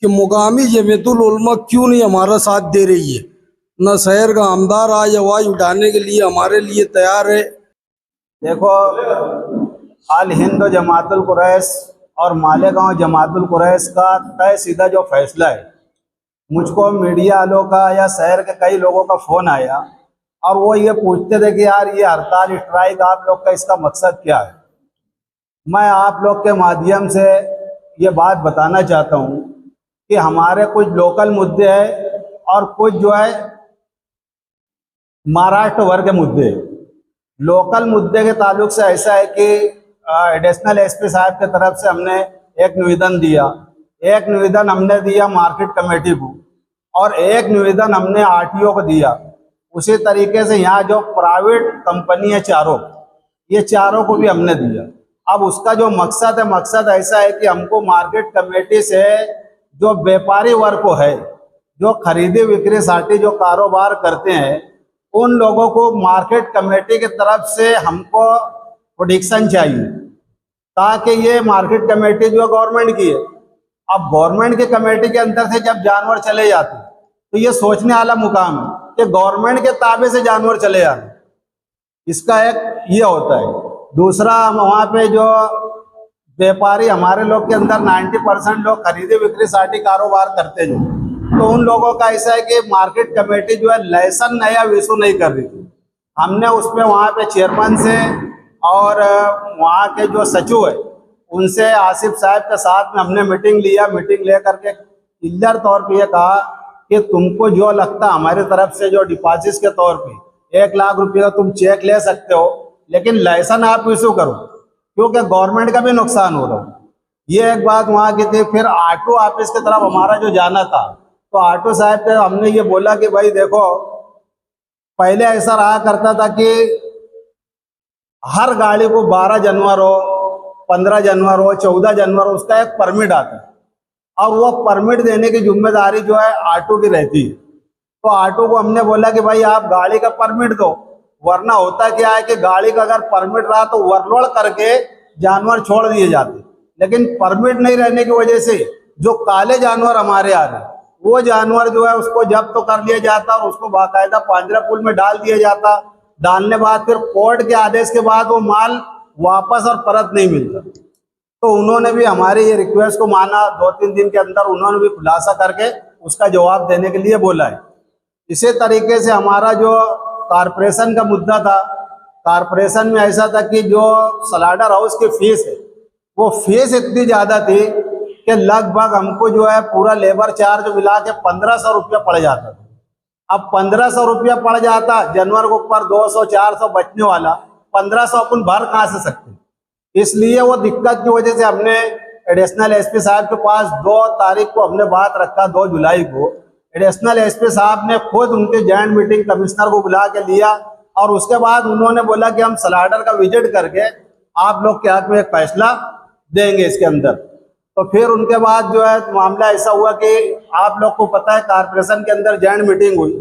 कि मुकामी जमीयतुल उलमा क्यों नहीं हमारा साथ दे रही है। न शहर का आमदार आज आवाज़ उठाने के लिए हमारे लिए तैयार है। देखो, अल हिंद जमातुल कुरैश और मालेगांव जमातुल कुरैश का तय सीधा जो फैसला है, मुझको मीडिया वालों का या शहर के कई लोगों का फ़ोन आया और वो ये पूछते थे कि यार ये हड़ताल स्ट्राइक आप लोग का इसका मकसद क्या है। मैं आप लोग के माध्यम से ये बात बताना चाहता हूँ कि हमारे कुछ लोकल मुद्दे हैं और कुछ जो है महाराष्ट्र वर्ग के मुद्दे। लोकल मुद्दे के ताल्लुक से ऐसा है कि एडिशनल एसपी साहब की तरफ से हमने एक निवेदन दिया, एक निवेदन हमने दिया मार्केट कमेटी को और एक निवेदन हमने आरटीओ को दिया। उसी तरीके से यहाँ जो प्राइवेट कंपनी है ये चारों को भी हमने दिया। अब उसका जो मकसद है, मकसद ऐसा है कि हमको मार्केट कमेटी से जो व्यापारी वर्ग को है, जो खरीदी बिक्री साटी जो कारोबार करते हैं, उन लोगों को मार्केट कमेटी की तरफ से हमको प्रोटेक्शन चाहिए, ताकि ये मार्केट कमेटी जो गवर्नमेंट की है, अब गवर्नमेंट की कमेटी के अंदर से जब जानवर चले जाते तो ये सोचने वाला मुकाम है कि गवर्नमेंट के ताबे से जानवर चले जाते, इसका एक ये होता है। दूसरा, वहाँ पे जो व्यापारी हमारे लोग के अंदर 90% लोग खरीदी बिक्री साटी कारोबार करते हैं, तो उन लोगों का ऐसा है कि मार्केट कमेटी जो है लाइसेंस नया इशू नहीं कर रही थी। हमने उसमें वहाँ पे चेयरमैन से और वहाँ के जो सचिव है उनसे आसिफ साहब के साथ में हमने मीटिंग लिया। मीटिंग ले करके क्लियर तौर पे ये कहा कि तुमको जो लगता हमारी तरफ से जो डिपॉजिट के तौर पे 1 लाख रुपये का तुम चेक ले सकते हो, लेकिन लाइसेंस आप इशू करो, क्योंकि गवर्नमेंट का भी नुकसान हो रहा है। ये एक बात वहाँ की थी। फिर आरटीओ ऑफिस की तरफ हमारा जो जाना था, तो आरटीओ साहब के हमने ये बोला कि भाई देखो, पहले ऐसा रहा करता था कि हर गाड़ी को 12 जानवर हो, 15 जानवर हो, 14 जानवर हो, उसका एक परमिट आता है और वो परमिट देने की जिम्मेदारी जो है आरटीओ की रहती है। तो आरटीओ को हमने बोला कि भाई आप गाड़ी का परमिट दो, वरना होता क्या है कि गाड़ी का अगर परमिट रहा तो ओवरलोड करके जानवर छोड़ दिए जाते, लेकिन परमिट नहीं रहने की वजह से जो काले जानवर हमारे आ रहे, वो जानवर जो है उसको जब्त तो कर लिया जाता और उसको बाकायदा पांजरा पुल में डाल दिया जाता। डालने बाद फिर कोर्ट के आदेश के बाद वो माल वापस और परत नहीं मिलता। तो उन्होंने भी हमारी ये रिक्वेस्ट को माना। 2-3 दिन के अंदर उन्होंने भी खुलासा करके उसका जवाब देने के लिए बोला है। इसी तरीके से हमारा जो कारपोरेशन का मुद्दा था, कारपोरेशन में ऐसा था कि जो स्लाटर हाउस की फीस है, वो फीस इतनी ज़्यादा थी कि लगभग हमको जो है पूरा लेबर चार्ज मिला के 1500 रुपया पड़ जाता था। अब 1500 रुपया पड़ जाता, जानवर के ऊपर 200-400 बचने वाला, 1500 अपन भर कहाँ से सकते। इसलिए वो दिक्कत की वजह से हमने एडिशनल एसपी साहब के पास 2 तारीख को हमने बात रखा, 2 जुलाई को। एडिशनल एसपी साहब ने खुद उनके जॉइंट मीटिंग कमिश्नर को बुला के लिया और उसके बाद उन्होंने बोला कि हम स्लाटर का विजिट करके आप लोग के हाथ में एक फैसला देंगे इसके अंदर। तो फिर उनके बाद जो है मामला ऐसा हुआ कि आप लोग को पता है कारपोरेशन के अंदर जॉइंट मीटिंग हुई।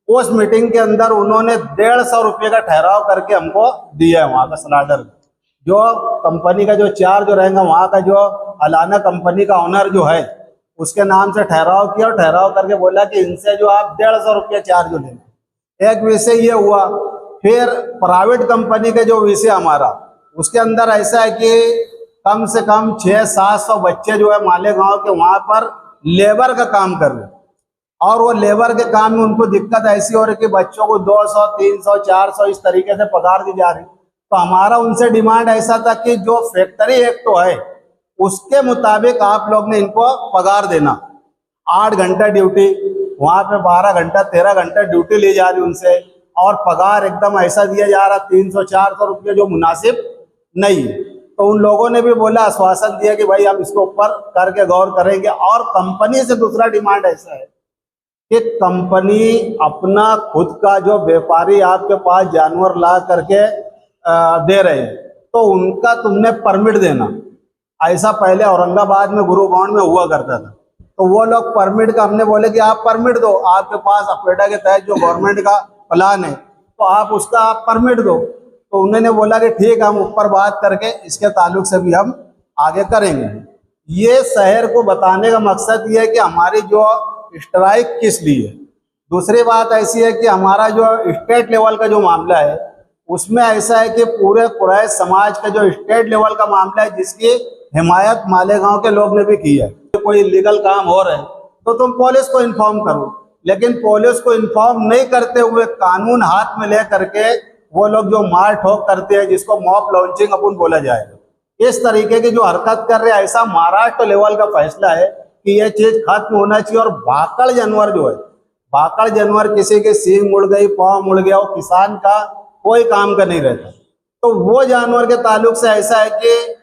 उस मीटिंग के अंदर उन्होंने 150 रुपये का ठहराव करके हमको दिया है। वहाँ का स्लाटर जो कंपनी का जो चार्ज रहेगा, वहाँ का जो अलाना कंपनी का ऑनर जो है उसके नाम से ठहराव किया और ठहराव करके बोला कि इनसे जो आप 150 रुपये चार्ज लेंगे। एक विषय ये हुआ। फिर प्राइवेट कंपनी का जो विषय हमारा, उसके अंदर ऐसा है कि कम से कम 600-700 बच्चे जो है मालेगांव के वहाँ पर लेबर का काम कर रहे हैं और वो लेबर के काम में उनको दिक्कत ऐसी हो रही कि बच्चों को 200, 300, 400 इस तरीके से पगार दी जा रही। तो हमारा उनसे डिमांड ऐसा था कि जो फैक्ट्री एक्ट तो है उसके मुताबिक आप लोग ने इनको पगार देना। 8 घंटा ड्यूटी, वहाँ पे 12 घंटा 13 घंटा ड्यूटी ली जा रही उनसे और पगार एकदम ऐसा दिया जा रहा 300-400 रुपये, जो मुनासिब नहीं। तो उन लोगों ने भी बोला, आश्वासन दिया कि भाई हम इसके ऊपर करके गौर करेंगे। और कंपनी से दूसरा डिमांड ऐसा है कि कंपनी अपना खुद का जो व्यापारी आपके पास जानवर ला करके दे रहे हैं, तो उनका तुमने परमिट देना। ऐसा पहले औरंगाबाद में गुरुग्राम में हुआ करता था। तो वो लोग परमिट का हमने बोले कि आप परमिट दो, आपके पास अपेडा के तहत जो गवर्नमेंट का प्लान है तो आप उसका आप परमिट दो। तो उन्होंने बोला कि ठीक है, हम ऊपर बात करके इसके ताल्लुक से भी हम आगे करेंगे। ये शहर को बताने का मकसद ये है कि हमारी जो स्ट्राइक किस लिए। दूसरी बात ऐसी है कि हमारा जो स्टेट लेवल का जो मामला है उसमें ऐसा है कि पूरे कुरैश समाज का जो स्टेट लेवल का मामला है जिसकी हिमायत मालेगांव के लोग ने भी की है। कोई लीगल काम हो रहा है तो तुम पुलिस को इन्फॉर्म करो, लेकिन पुलिस को इन्फॉर्म नहीं करते हुए कानून हाथ में ले करके वो लोग जो मार ठोक करते हैं जिसको मॉब लॉन्चिंग अपन बोला जाएगा, इस तरीके की जो हरकत कर रहे हैं, ऐसा महाराष्ट्र लेवल का फैसला है कि ये चीज खत्म होना चाहिए। और भाकड़ जानवर जो है, भाकड़ जानवर किसी के सींग मुड़ गई, पाँव मुड़ गया, वो किसान का कोई काम का नहीं रहता। तो वो जानवर के ताल्लुक से ऐसा है कि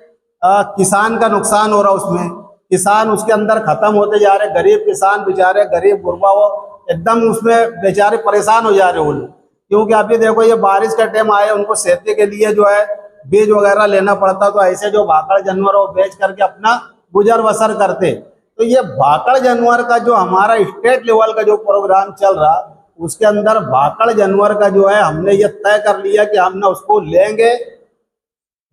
किसान का नुकसान हो रहा, उसमें किसान उसके अंदर खत्म होते जा रहे, गरीब किसान बेचारे, गरीब गुरबा वो एकदम उसमें बेचारे परेशान हो जा रहे वो लोग। क्योंकि अभी देखो ये बारिश का टाइम आया, उनको खेती के लिए जो है बीज वगैरह लेना पड़ता, तो ऐसे जो भाकड़ जानवर वो बेच करके अपना गुजर बसर करते। तो ये भाकड़ जानवर का जो हमारा स्टेट लेवल का जो प्रोग्राम चल रहा, उसके अंदर भाकड़ जानवर का जो है हमने ये तय कर लिया कि हम ना उसको लेंगे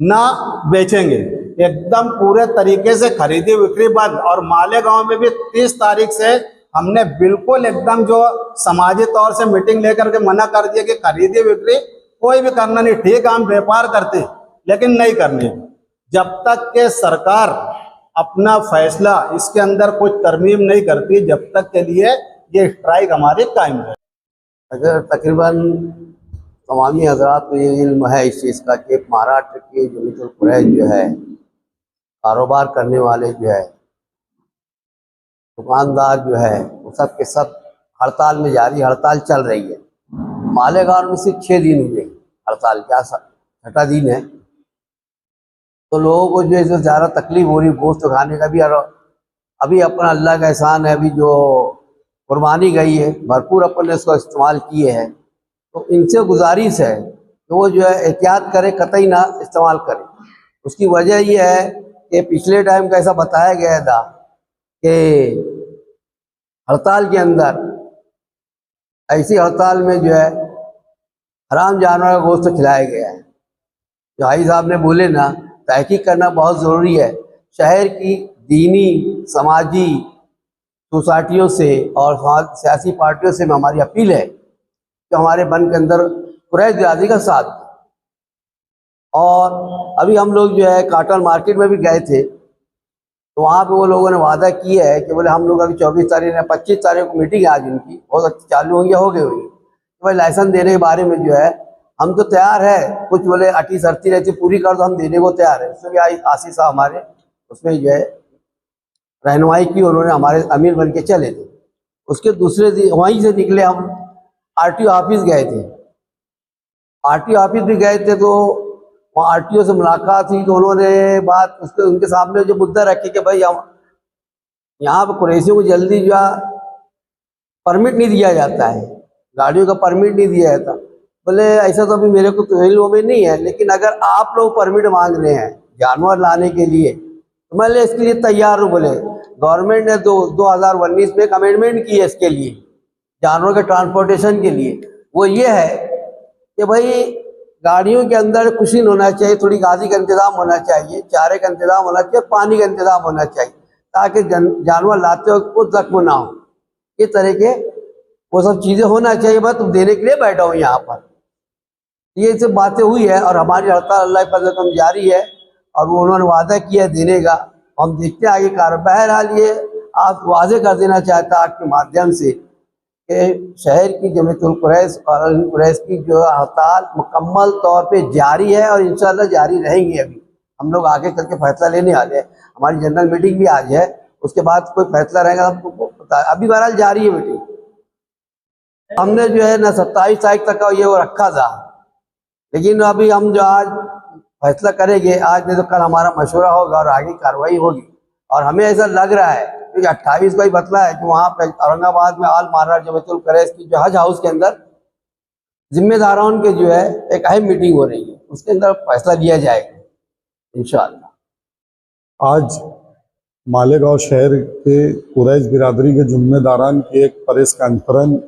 ना बेचेंगे, एकदम पूरे तरीके से खरीदी बिक्री बंद। और मालेगांव में भी 30 तारीख से हमने बिल्कुल एकदम जो समाजी तौर से मीटिंग लेकर के मना कर दिया कि खरीदी बिक्री कोई भी करना नहीं। ठीक है हम व्यापार करते लेकिन नहीं करनी, जब तक के सरकार अपना फैसला इसके अंदर कुछ तरमीम नहीं करती, जब तक के लिए ये स्ट्राइक हमारी कायम है। अगर तकरीबन तमामी हजरात को ये इल्म है इस चीज़ का कि महाराष्ट्र के जमीयतुल कुरैश जो है, कारोबार करने वाले जो है, दुकानदार जो है, वो सब के सब हड़ताल में जारी, हड़ताल चल रही है। मालेगांव में सिर्फ 6 दिन हुए हड़ताल, क्या 6ठा दिन है। तो लोगों को जो है ज़्यादा तकलीफ हो रही गोश्त खाने का भी। और अभी अपना अल्लाह का एहसान है, अभी जो कुर्बानी गई है भरपूर अपन ने इसको इस्तेमाल किए हैं। तो इनसे गुजारिश है कि वो जो है एहतियात करे, कतई ना इस्तेमाल करे। उसकी वजह ये है कि पिछले टाइम का ऐसा बताया गया था कि हड़ताल के अंदर, ऐसी हड़ताल में जो है हराम जानवर का गोश्त खिलाया गया है। जो भाई साहब ने बोले ना, तहकीक करना बहुत ज़रूरी है। शहर की दीनी समाजी सोसाइटियों से और सियासी पार्टियों से हमारी अपील है कि हमारे बन के अंदर कुरैश बिरादरी का साथ दें। और अभी हम लोग जो है काटन मार्केट में भी गए थे, तो वहाँ पे वो लोगों ने वादा किया है कि बोले हम लोग अभी 24 तारीख या 25 तारीख को मीटिंग है आज उनकी, बहुत अच्छी चालू होंगी, हो गई होगी। तो भाई लाइसेंस देने के बारे में जो है हम तो तैयार है, कुछ बोले अटी शर्ती रहती पूरी कर दो, हम देने को तैयार है। उसमें भी आशीष साहब हमारे उसमें जो है रहनुमाई की, उन्होंने हमारे अमीर बन के चले थे। उसके दूसरे दिन वहीं से निकले, हम RTO ऑफिस गए थे। RTO ऑफिस भी गए थे तो वहाँ RTO से मुलाकात हुई, तो उन्होंने बात उसके उनके सामने जो मुद्दा रखे कि भाई हम यहाँ पर कुरैशियों को जल्दी जो परमिट नहीं दिया जाता है, गाड़ियों का परमिट नहीं दिया जाता। बोले ऐसा तो अभी मेरे को तो इल्म में नहीं है, लेकिन अगर आप लोग परमिट मांग रहे हैं जानवर लाने के लिए तो मैं इसके लिए तैयार हूँ। बोले गवर्नमेंट ने 2019 में एक अमेंडमेंट की है इसके लिए, जानवरों के ट्रांसपोर्टेशन के लिए। वो ये है कि भाई गाड़ियों के अंदर कुशीन होना चाहिए, थोड़ी गाजी का इंतज़ाम होना चाहिए, चारे का इंतज़ाम होना चाहिए, पानी का इंतज़ाम होना चाहिए, ताकि जानवर लाते वक्त कुछ जख्म ना हो। इस तरह के वो सब चीज़ें होना चाहिए। बस तुम देने के लिए बैठा हूँ यहाँ पर, ये सब बातें हुई है। और हमारी हड़ताल अल्लाह के फज़ल से जारी है और वो उन्होंने वादा किया देने का। हम देखते हैं आगे कार्रवाई। बहरहाल ये आप वाजे कर देना चाहता आपके माध्यम से कि शहर की जमीयतुल कुरैश और अल कुरैश की जो हड़ताल मुकम्मल तौर पे जारी है और इंशाअल्लाह जारी रहेंगी। अभी हम लोग आगे चल के फैसला लेने वाले हैं, हमारी जनरल मीटिंग भी आज है, उसके बाद कोई फैसला रहेगा आपको पता। अभी बहरहाल जारी है मीटिंग। हमने जो है ना 27 तारीख तक का ये वो रखा था, लेकिन अभी हम जो आज फैसला करेंगे, आज नहीं तो कल हमारा मशवरा होगा और आगे कार्रवाई होगी। और हमें ऐसा लग रहा है क्योंकि 28 को ही बतला है कि वहाँ पे औरंगाबाद में आल महाराष्ट्र जमीयतुल कुरैश की जो हज हाउस के अंदर जिम्मेदारों के जो है एक अहम मीटिंग हो रही है, उसके अंदर फैसला लिया जाएगा इंशाअल्लाह। आज मालेगांव शहर के कुरैश बिरादरी के जिम्मेदारान की एक प्रेस कॉन्फ्रेंस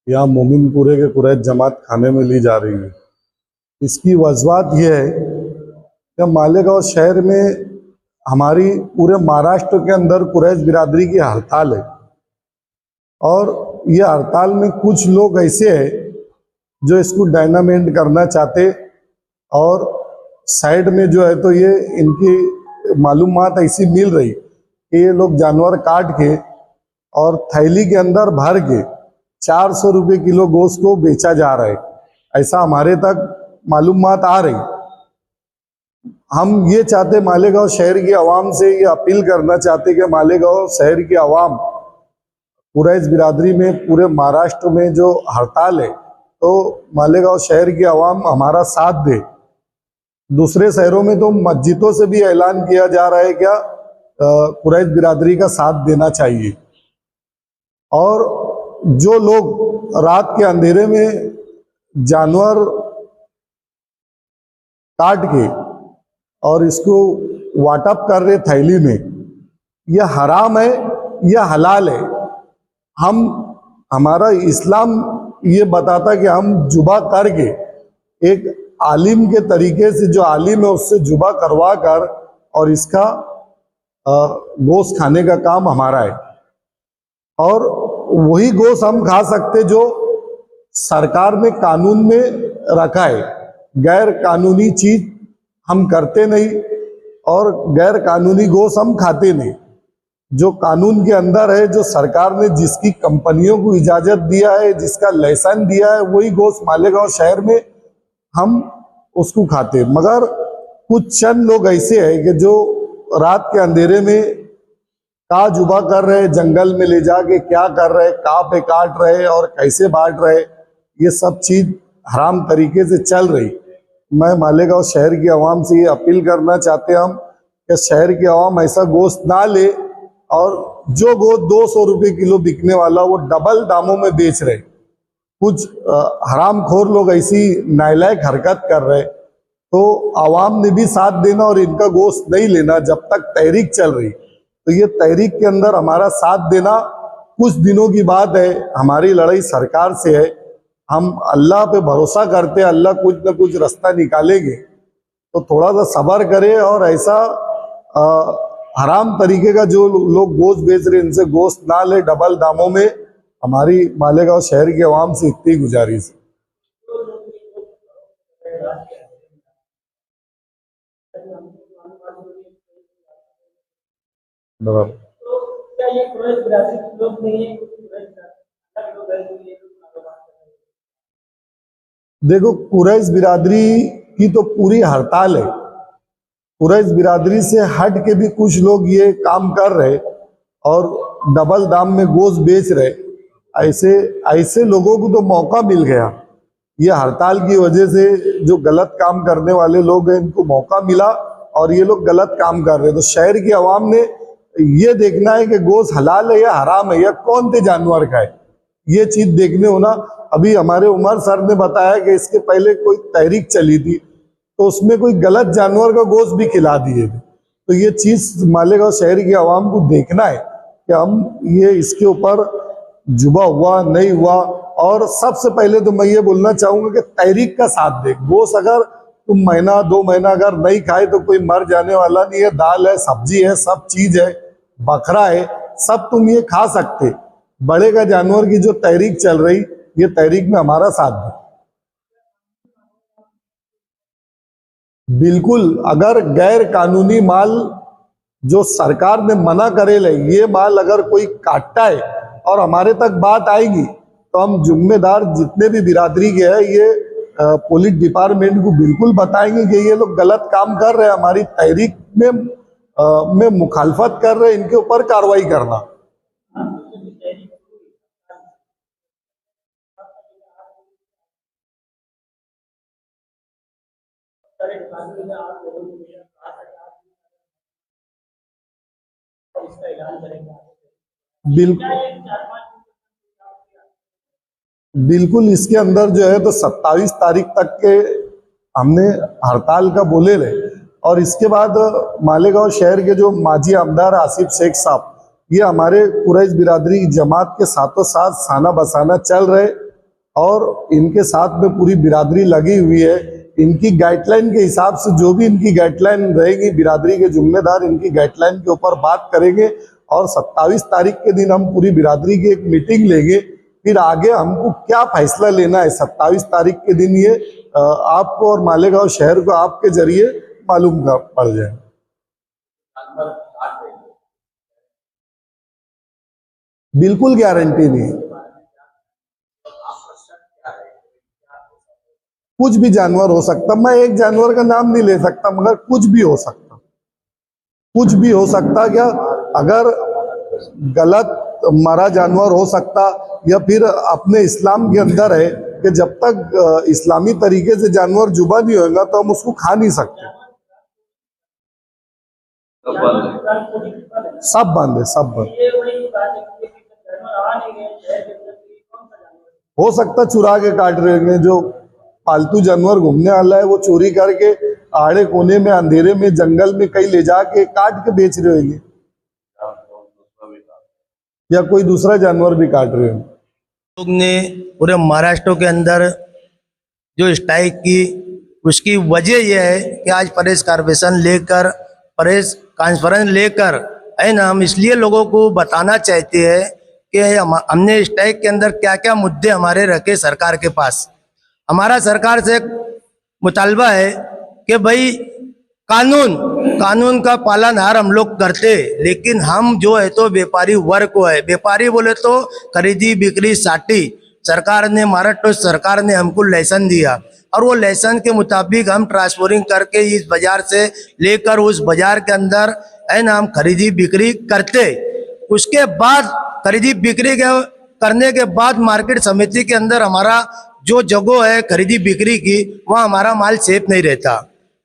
यहाँ मोमिनपुरे के कुरैश जमात खाने में ली जा रही है। इसकी वजूहत यह है कि मालेगांव शहर में हमारी पूरे महाराष्ट्र के अंदर कुरैश बिरादरी की हड़ताल है और ये हड़ताल में कुछ लोग ऐसे हैं जो इसको डायनामेंट करना चाहते और साइड में जो है तो ये इनकी मालूमात ऐसी मिल रही कि ये लोग जानवर काट के और थैली के अंदर भर के 400 रुपये किलो गोश्त को बेचा जा रहा है, ऐसा हमारे तक मालूमात आ रही। हम ये चाहते, मालेगांव शहर की आवाम से ये अपील करना चाहते कि मालेगांव शहर की आवाम कुरैश बिरादरी में पूरे महाराष्ट्र में जो हड़ताल है तो मालेगांव शहर की आवाम हमारा साथ दे। दूसरे शहरों में तो मस्जिदों से भी ऐलान किया जा रहा है क्या कुरैश बिरादरी का साथ देना चाहिए। और जो लोग रात के अंधेरे में जानवर काट के और इसको वाटअप कर रहे थैली में, यह हराम है या हलाल है। हमारा इस्लाम ये बताता कि हम जुबा करके एक आलिम के तरीके से, जो आलिम है उससे जुबा करवा कर और इसका गोश्त खाने का काम हमारा है। और वही गोश्त हम खा सकते जो सरकार ने कानून में रखा है। गैर कानूनी चीज हम करते नहीं और गैर कानूनी गोश्त हम खाते नहीं। जो कानून के अंदर है, जो सरकार ने जिसकी कंपनियों को इजाजत दिया है, जिसका लाइसेंस दिया है, वही गोश्त मालेगांव शहर में हम उसको खाते। मगर कुछ चंद लोग ऐसे हैं कि जो रात के अंधेरे में का जुबा कर रहे, जंगल में ले जाके क्या कर रहे, कहाँ पे काट रहे और कैसे बांट रहे, ये सब चीज हराम तरीके से चल रही। मैं मालेगांव शहर की आवाम से ये अपील करना चाहते हम कि शहर की आवाम ऐसा गोश्त ना ले और जो गोश्त 200 रुपये किलो बिकने वाला वो डबल दामों में बेच रहे। कुछ हरामखोर लोग ऐसी नालायक हरकत कर रहे, तो आवाम ने भी साथ देना और इनका गोश्त नहीं लेना जब तक तहरीक चल रही। तो ये तहरीक के अंदर हमारा साथ देना। कुछ दिनों की बात है, हमारी लड़ाई सरकार से है। हम अल्लाह पे भरोसा करते हैं, अल्लाह कुछ ना कुछ रास्ता निकालेंगे। तो थोड़ा सा सब्र करें और ऐसा हराम तरीके का जो लोग गोश्त बेच रहे इनसे गोश्त ना ले डबल दामों में। हमारी मालेगांव शहर की आवाम से इतनी गुजारिश है। देखो, कुरैश बिरादरी की तो पूरी हड़ताल है। कुरैश बिरादरी से हट के भी कुछ लोग ये काम कर रहे और डबल दाम में गोश्त बेच रहे। ऐसे लोगों को तो मौका मिल गया। ये हड़ताल की वजह से जो गलत काम करने वाले लोग हैं इनको मौका मिला और ये लोग गलत काम कर रहे हैं। तो शहर की आवाम ने ये देखना है कि गोश्त हलाल है या हराम है या कौन से जानवर का है, ये चीज देखने होना। अभी हमारे उमर सर ने बताया कि इसके पहले कोई तहरीक चली थी तो उसमें कोई गलत जानवर का गोश्त भी खिला दिए थे। तो ये चीज मालेगांव शहर की आवाम को देखना है कि हम ये इसके ऊपर जुबा हुआ नहीं हुआ। और सबसे पहले तो मैं ये बोलना चाहूंगा कि तहरीक का साथ दे। गोश्त अगर तुम महीना 2 महीना अगर नहीं खाए तो कोई मर जाने वाला नहीं है। दाल है, सब्जी है, सब चीज है, बकरा है, सब तुम ये खा सकते। बड़े का जानवर की जो तहरीक चल रही, ये तहरीक में हमारा साथ दे। बिल्कुल, अगर गैर कानूनी माल जो सरकार ने मना करे ले, ये माल अगर कोई काटता है और हमारे तक बात आएगी तो हम जिम्मेदार जितने भी बिरादरी के हैं ये पुलिस डिपार्टमेंट को बिल्कुल बताएंगे कि ये लोग गलत काम कर रहे हैं, हमारी तहरीक में मुखालफत कर रहे हैं, इनके ऊपर कार्रवाई करना। बिल्कुल, इसके अंदर जो है तो 27 तारीख तक के हमने हड़ताल का बोले रहे। और इसके बाद मालेगांव शहर के जो माजी आमदार आसिफ शेख साहब, ये हमारे कुरैश बिरादरी की जमात के साथों साथ खाना बसाना चल रहे और इनके साथ में पूरी बिरादरी लगी हुई है इनकी गाइडलाइन के हिसाब से जो भी इनकी गाइडलाइन रहेगी, बिरादरी के जिम्मेदार इनकी गाइडलाइन के ऊपर बात करेंगे और 27 तारीख के दिन हम पूरी बिरादरी की एक मीटिंग लेंगे। फिर आगे हमको क्या फैसला लेना है 27 तारीख के दिन, ये आपको और मालेगांव शहर को आपके जरिए मालूम पड़ जाए। बिल्कुल गारंटी नहीं है, कुछ भी जानवर हो सकता। मैं एक जानवर का नाम नहीं ले सकता, मगर कुछ भी हो सकता, कुछ भी हो सकता। क्या अगर गलत मरा जानवर हो सकता, या फिर अपने इस्लाम के अंदर है कि जब तक इस्लामी तरीके से जानवर जुबा नहीं होगा तो हम उसको खा नहीं सकते। सब बंद है, सब बंद। हो सकता चुरा के काट रहे हैं, जो पालतू जानवर घूमने वाला है वो चोरी करके आड़े कोने में अंधेरे में जंगल में कहीं ले जाके काट के बेच रहे होंगे, या कोई दूसरा जानवर भी काट रहे होंगे। लोग ने पूरे महाराष्ट्र के अंदर जो स्ट्राइक की, उसकी वजह यह है कि आज प्रेस कॉन्फ्रेंस लेकर, प्रेस कॉन्फ्रेंस लेकर है ना, हम इसलिए लोगों को बताना चाहते हैं कि हमने स्ट्राइक के अंदर क्या क्या मुद्दे हमारे रखे सरकार के पास। हमारा सरकार से एक मुतालबा है कि भाई कानून का पालन हर हम लोग करते, लेकिन हम जो है तो व्यापारी वर्ग को है। व्यापारी बोले तो खरीदी बिक्री साटी, सरकार ने, महाराष्ट्र सरकार ने हमको लाइसेंस दिया और वो लाइसेंस के मुताबिक हम ट्रांसपोर्टिंग करके इस बाजार से लेकर उस बाजार के अंदर है ना हम खरीदी बिक्री करते। उसके बाद खरीदी बिक्री करने के बाद मार्केट समिति के अंदर हमारा जो जगह है खरीदी बिक्री की, वहाँ हमारा माल सेफ नहीं रहता।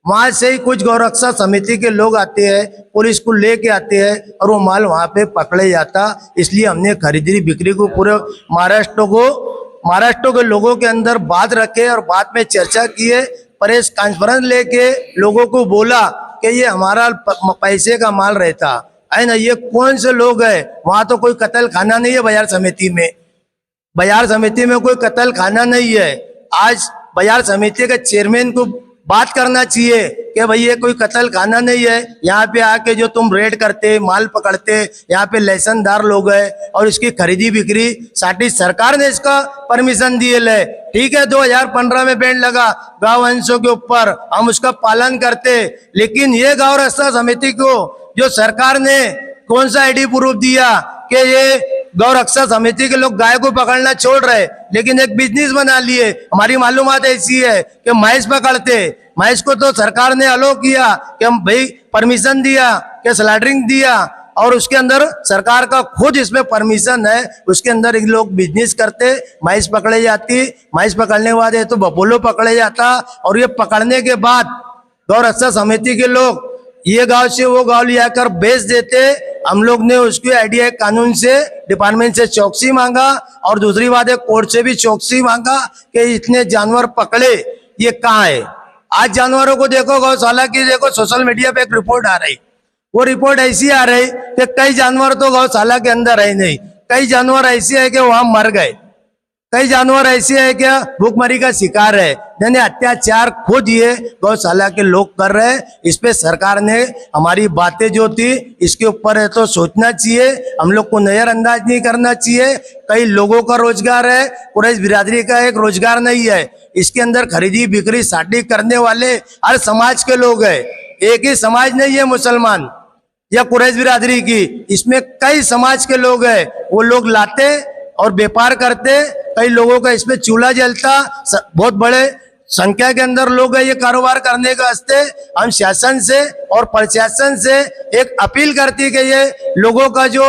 वहां से ही कुछ गौरक्षा समिति के लोग आते हैं, पुलिस को लेके आते हैं और वो माल वहां पे पकड़े जाता। इसलिए हमने खरीदी बिक्री को पूरे महाराष्ट्र के लोगों के अंदर बात रखे और बाद में चर्चा किए, प्रेस कॉन्फ्रेंस लेके लोगों को बोला कि ये हमारा पैसे का माल रहता है ना। ये कौन से लोग हैं? वहां तो कोई कत्ल खाना नहीं है बाजार समिति में, बाजार समिति में कोई कत्ल खाना नहीं है। आज बाजार समिति के चेयरमैन को बात करना चाहिए कि भाई ये कोई कत्ल खाना नहीं है, यहाँ पे आके जो तुम रेड करते, माल पकड़ते, यहाँ पे लाइसेंसदार लोग हैं और इसकी खरीदी बिक्री साटी सरकार ने इसका परमिशन दिए ले। ठीक है, 2015 में बैन लगा गाँव अंशों के ऊपर, हम उसका पालन करते, लेकिन ये गाँव रक्षा समिति को जो सरकार ने कौन सा आईडी प्रूफ दिया कि ये गौ रक्षा समिति के लोग गाय को पकड़ना छोड़ रहे, लेकिन एक बिजनेस बना लिए। हमारी मालूमात ऐसी है कि भैंस पकड़ते, भैंस को तो सरकार ने अलो किया कि हम भाई परमिशन दिया कि स्लैटरिंग दिया, और उसके अंदर सरकार का खुद इसमें परमिशन है, उसके अंदर एक लोग बिजनेस करते, भैंस पकड़े जाती, भैंस पकड़ने के बाद ये तो बपोलो पकड़े जाता, और ये पकड़ने के बाद गौ रक्षा समिति के लोग ये गांव से वो गांव लिया कर बेच देते। हम लोग ने उसके आईडीआई कानून से, डिपार्टमेंट से चौकसी मांगा, और दूसरी बात है कोर्ट से भी चौकसी मांगा कि इतने जानवर पकड़े, ये कहाँ है। आज जानवरों को देखो, गौशाला की देखो, सोशल मीडिया पे एक रिपोर्ट आ रही, वो रिपोर्ट ऐसी आ रही कि कई जानवर तो गौशाला के अंदर है नहीं, कई जानवर ऐसे है कि वहां मर गए, कई जानवर ऐसे है कि भूखमरी का शिकार है, यानी अत्याचार खुद ये गौशाला के लोग कर रहे हैं। इस पे सरकार ने हमारी बातें जो थी इसके ऊपर है तो सोचना चाहिए, हम लोग को नजरअंदाज नहीं करना चाहिए। कई लोगों का रोजगार है, कुरैश बिरादरी का एक रोजगार नहीं है। इसके अंदर खरीदी बिक्री साटी करने वाले हर समाज के लोग हैं, एक ही समाज नहीं है मुसलमान या कुरैश बिरादरी की, इसमें कई समाज के लोग हैं। वो लोग लाते और व्यापार करते, कई लोगों का इसमें चूल्हा जलता, बहुत बड़े संख्या के अंदर लोग हैं ये कारोबार करने का वास्ते। हम शासन से और प्रशासन से एक अपील करती है कि ये लोगों का जो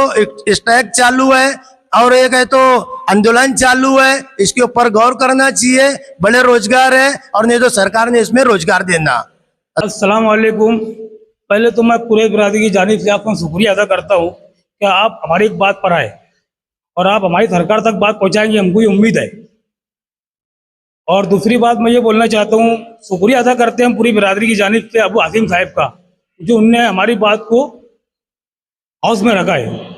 स्ट्राइक चालू है और एक है तो आंदोलन चालू है, इसके ऊपर गौर करना चाहिए। बड़े रोजगार है और नहीं तो सरकार ने इसमें रोजगार देना। अस्सलाम वालेकुम। पहले तो मैं पूरे बिरादरी की जानिब से आपका शुक्रिया अदा करता हूँ कि आप हमारी एक बात पर आए और आप हमारी सरकार तक बात पहुँचाएंगे, हमको ये उम्मीद है। और दूसरी बात मैं ये बोलना चाहता हूँ, शुक्रिया अदा करते हैं हम पूरी बिरादरी की जानिब से अबू आसिम साहब का, जो उनने हमारी बात को हाउस में रखा है।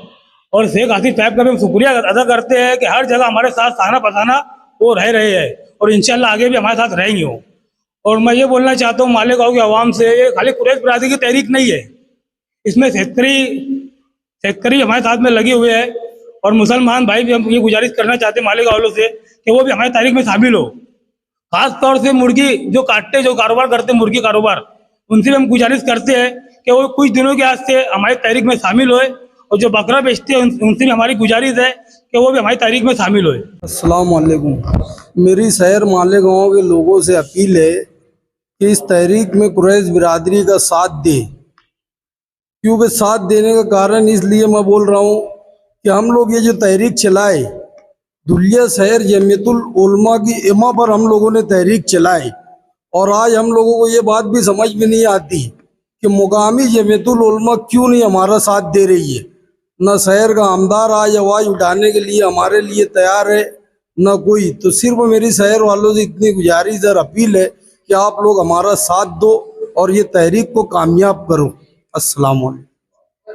और शेख आसिफ साहब का भी हम शुक्रिया अदा करते हैं कि हर जगह हमारे साथ सहना पसाना वो रह रहे हैं और इंशाल्लाह आगे भी हमारे साथ रहेंगे वो। और मैं ये बोलना चाहता हूँ मालेगांव की आवाम से, ये खाली कुरैश बिरादरी की तहरीक नहीं है, इसमें शेतकरी हमारे साथ में लगे हुए हैं और मुसलमान भाई भी हम ये गुजारिश करना चाहते हैं मालेगांव वालों से कि वो भी हमारी तारीख में शामिल हो। खास तौर से मुर्गी जो काटते, जो कारोबार करते मुर्गी कारोबार, उनसे भी हम गुजारिश करते हैं कि वो कुछ दिनों के वास्ते हमारी तारीख में शामिल होए, और जो बकरा बेचते हैं उनसे भी हमारी गुजारिश है कि वो भी हमारी तारीख में शामिल होए। अस्सलाम वालेकुम। मेरी शहर मालेगांव के लोगों से अपील है कि इस तहरीक में कुरैश बिरादरी का साथ दे, क्योंकि साथ देने का कारण इसलिए मैं बोल रहा हूँ कि हम लोग ये जो तहरीक चलाए, धुलिया शहर जमीयतुल उलमा की इमा पर हम लोगों ने तहरीक चलाई, और आज हम लोगों को ये बात भी समझ में नहीं आती कि मुकामी जमीयतुल उलमा क्यों नहीं हमारा साथ दे रही है। न शहर का आमदार आज आवाज़ उठाने के लिए हमारे लिए तैयार है, न कोई। तो सिर्फ मेरी शहर वालों से इतनी गुजारिश और अपील है कि आप लोग हमारा साथ दो और ये तहरीक को कामयाब करो। अस्सलाम वालेकुम।